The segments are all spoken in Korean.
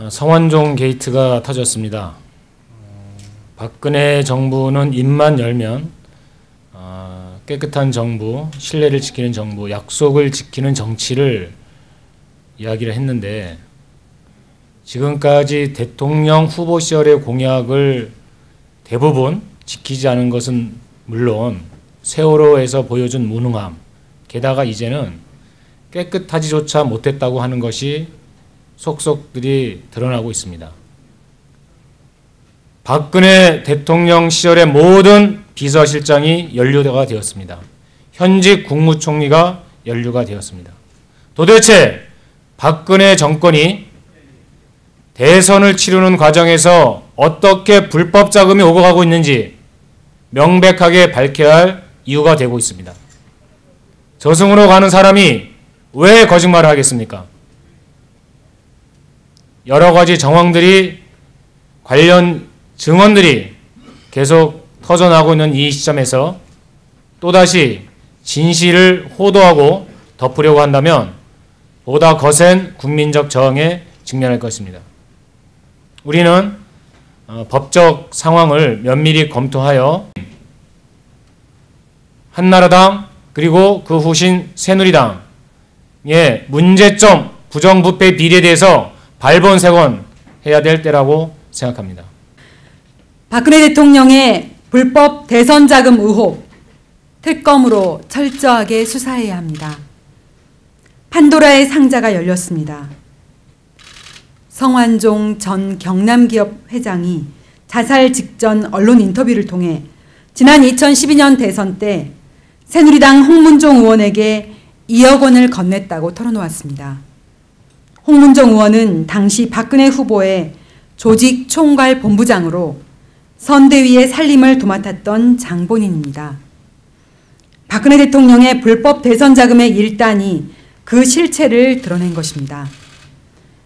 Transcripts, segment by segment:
성완종 게이트가 터졌습니다. 박근혜 정부는 입만 열면 깨끗한 정부, 신뢰를 지키는 정부, 약속을 지키는 정치를 이야기를 했는데 지금까지 대통령 후보 시절의 공약을 대부분 지키지 않은 것은 물론 세월호에서 보여준 무능함, 게다가 이제는 깨끗하지조차 못했다고 하는 것이 속속들이 드러나고 있습니다. 박근혜 대통령 시절의 모든 비서실장이 연루가 되었습니다. 현직 국무총리가 연루가 되었습니다. 도대체 박근혜 정권이 대선을 치르는 과정에서 어떻게 불법 자금이 오고 가고 있는지 명백하게 밝혀야 할 이유가 되고 있습니다. 저승으로 가는 사람이 왜 거짓말을 하겠습니까? 여러 가지 정황들이 관련 증언들이 계속 터져나오고 있는 이 시점에서 또다시 진실을 호도하고 덮으려고 한다면 보다 거센 국민적 저항에 직면할 것입니다. 우리는 법적 상황을 면밀히 검토하여 한나라당 그리고 그 후신 새누리당의 문제점, 부정부패 비리에 대해서 발본색원해야 될 때라고 생각합니다. 박근혜 대통령의 불법 대선 자금 의혹, 특검으로 철저하게 수사해야 합니다. 판도라의 상자가 열렸습니다. 성완종 전 경남기업 회장이 자살 직전 언론 인터뷰를 통해 지난 2012년 대선 때 새누리당 홍문종 의원에게 2억 원을 건넸다고 털어놓았습니다. 홍문종 의원은 당시 박근혜 후보의 조직 총괄 본부장으로 선대위의 살림을 도맡았던 장본인입니다. 박근혜 대통령의 불법 대선 자금의 일단이 그 실체를 드러낸 것입니다.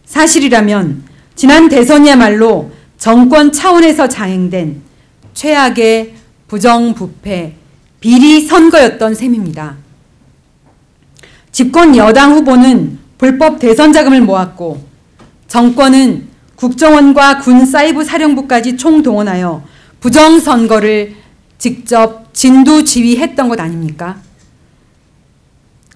사실이라면 지난 대선이야말로 정권 차원에서 자행된 최악의 부정부패, 비리 선거였던 셈입니다. 집권 여당 후보는 불법 대선 자금을 모았고 정권은 국정원과 군 사이버 사령부까지 총동원하여 부정선거를 직접 진두지휘했던 것 아닙니까?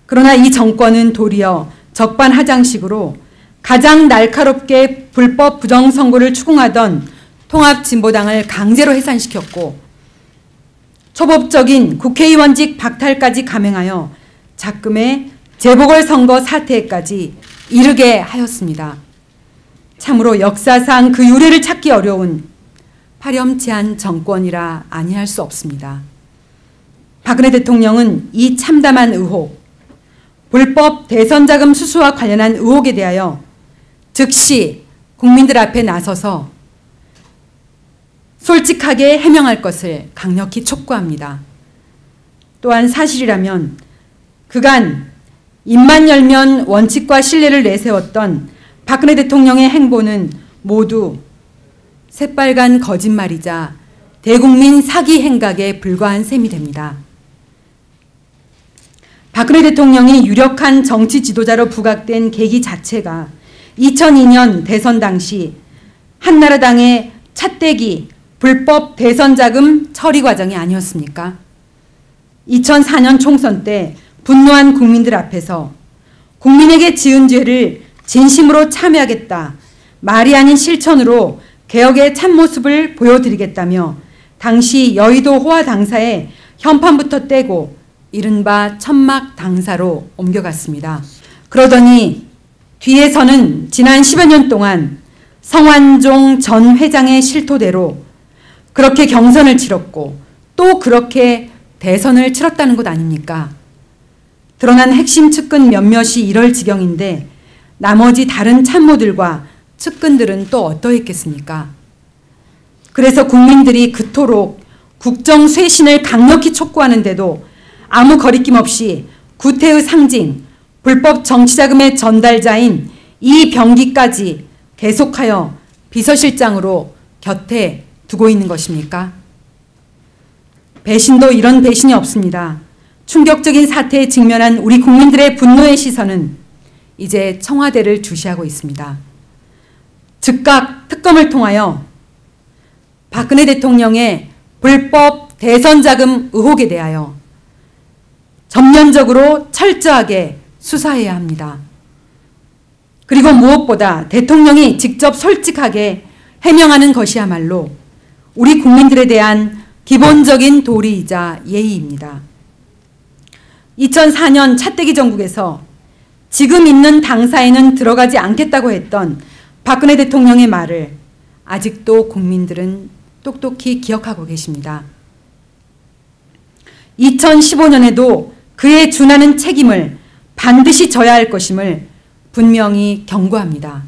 그러나 이 정권은 도리어 적반하장식으로 가장 날카롭게 불법 부정선거를 추궁하던 통합진보당을 강제로 해산시켰고 초법적인 국회의원직 박탈까지 감행하여 작금의 재보궐선거 사태까지 이르게 하였습니다. 참으로 역사상 그 유례를 찾기 어려운 파렴치한 정권이라 아니할 수 없습니다. 박근혜 대통령은 이 참담한 의혹, 불법 대선자금 수수와 관련한 의혹에 대하여 즉시 국민들 앞에 나서서 솔직하게 해명할 것을 강력히 촉구합니다. 또한 사실이라면 그간 입만 열면 원칙과 신뢰를 내세웠던 박근혜 대통령의 행보는 모두 새빨간 거짓말이자 대국민 사기 행각에 불과한 셈이 됩니다. 박근혜 대통령이 유력한 정치 지도자로 부각된 계기 자체가 2002년 대선 당시 한나라당의 찻대기 불법 대선 자금 처리 과정이 아니었습니까? 2004년 총선 때 분노한 국민들 앞에서 국민에게 지은 죄를 진심으로 참여하겠다, 말이 아닌 실천으로 개혁의 참모습을 보여드리겠다며 당시 여의도 호화 당사에 현판부터 떼고 이른바 천막 당사로 옮겨갔습니다. 그러더니 뒤에서는 지난 10여 년 동안 성완종 전 회장의 실토대로 그렇게 경선을 치렀고 또 그렇게 대선을 치렀다는 것 아닙니까? 드러난 핵심 측근 몇몇이 이럴 지경인데 나머지 다른 참모들과 측근들은 또 어떠했겠습니까? 그래서 국민들이 그토록 국정 쇄신을 강력히 촉구하는데도 아무 거리낌 없이 구태의 상징, 불법 정치자금의 전달자인 이병기까지 계속하여 비서실장으로 곁에 두고 있는 것입니까? 배신도 이런 배신이 없습니다. 충격적인 사태에 직면한 우리 국민들의 분노의 시선은 이제 청와대를 주시하고 있습니다. 즉각 특검을 통하여 박근혜 대통령의 불법 대선 자금 의혹에 대하여 전면적으로 철저하게 수사해야 합니다. 그리고 무엇보다 대통령이 직접 솔직하게 해명하는 것이야말로 우리 국민들에 대한 기본적인 도리이자 예의입니다. 2004년 차떼기 정국에서 지금 있는 당사에는 들어가지 않겠다고 했던 박근혜 대통령의 말을 아직도 국민들은 똑똑히 기억하고 계십니다. 2015년에도 그에 준하는 책임을 반드시 져야 할 것임을 분명히 경고합니다.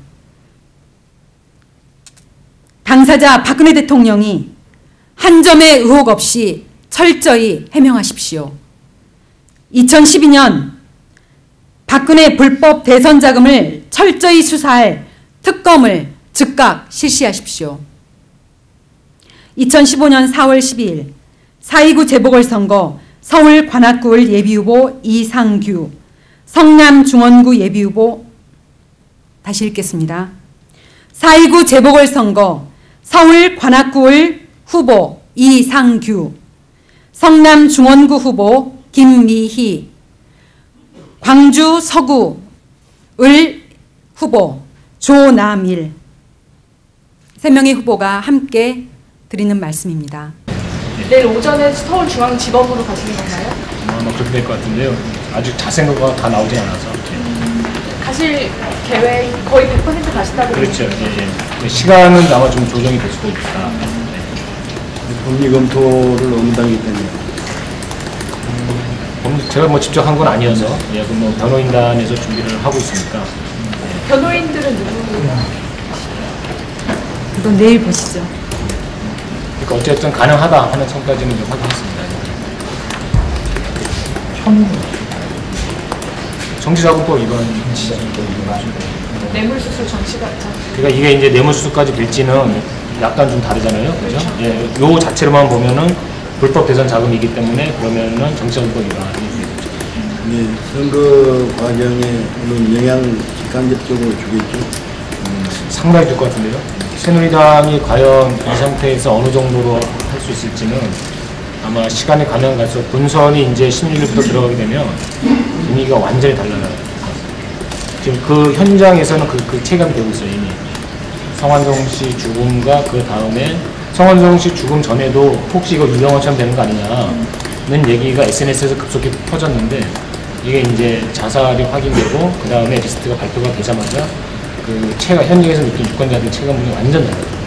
당사자 박근혜 대통령이 한 점의 의혹 없이 철저히 해명하십시오. 2012년 박근혜 불법 대선 자금을 철저히 수사할 특검을 즉각 실시하십시오. 2015년 4월 12일 4.29 재보궐선거 서울 관악구을 예비후보 이상규, 성남 중원구 예비후보 다시 읽겠습니다. 4.29 재보궐선거 서울 관악구을 후보 이상규, 성남 중원구 후보 김미희, 광주 서구을 후보 조남일 3명의 후보가 함께 드리는 말씀입니다. 내일 오전에 서울중앙지법으로 가시는 건가요? 아마 그렇게 될 것 같은데요. 아직 자세가 다 나오지 않아서. 가실 계획 거의 100% 가신다고. 그렇죠. 예. 시간은 아마 좀 조정이 될 수도 있다. 법리 검토를 응당하기 때문에. 제가 뭐 직접 한 건 아니어서 뭐 변호인단에서 준비를 하고 있으니까. 변호인들은 누구예요? 이건 내일 보시죠. 그러니까 어쨌든 가능하다 하는 선까지는 좀 확인했습니다. 정치자금법 위반. 뇌물수수 정치가짜. 그러니까 이게 이제 뇌물수수까지 될지는 약간 좀 다르잖아요, 그렇죠? 예, 요 자체로만 보면은 불법 대선 자금이기 때문에 그러면은 정치자금법 위반이 되죠. 네, 선거 과정에 물론 영향 직간접적으로 주겠죠. 상당히 될 것 같은데요. 새누리당이 과연 이 상태에서 어느 정도로 할 수 있을지는 아마 시간이 가면 갈수록 본선이 이제 16일부터 들어가게 되면 분위기가 완전히 달라져요. 지금 그 현장에서는 그 체감이 되고 있어요, 이미. 성완종 씨 죽음과 그 다음에 성완종 씨 죽음 전에도 혹시 이거 유병헌처럼 되는 거 아니냐는 얘기가 SNS에서 급속히 퍼졌는데 이게 이제 자살이 확인되고 그 다음에 리스트가 발표가 되자마자 그 현장에서 느낀 유권자들의 체감이 완전 달라요.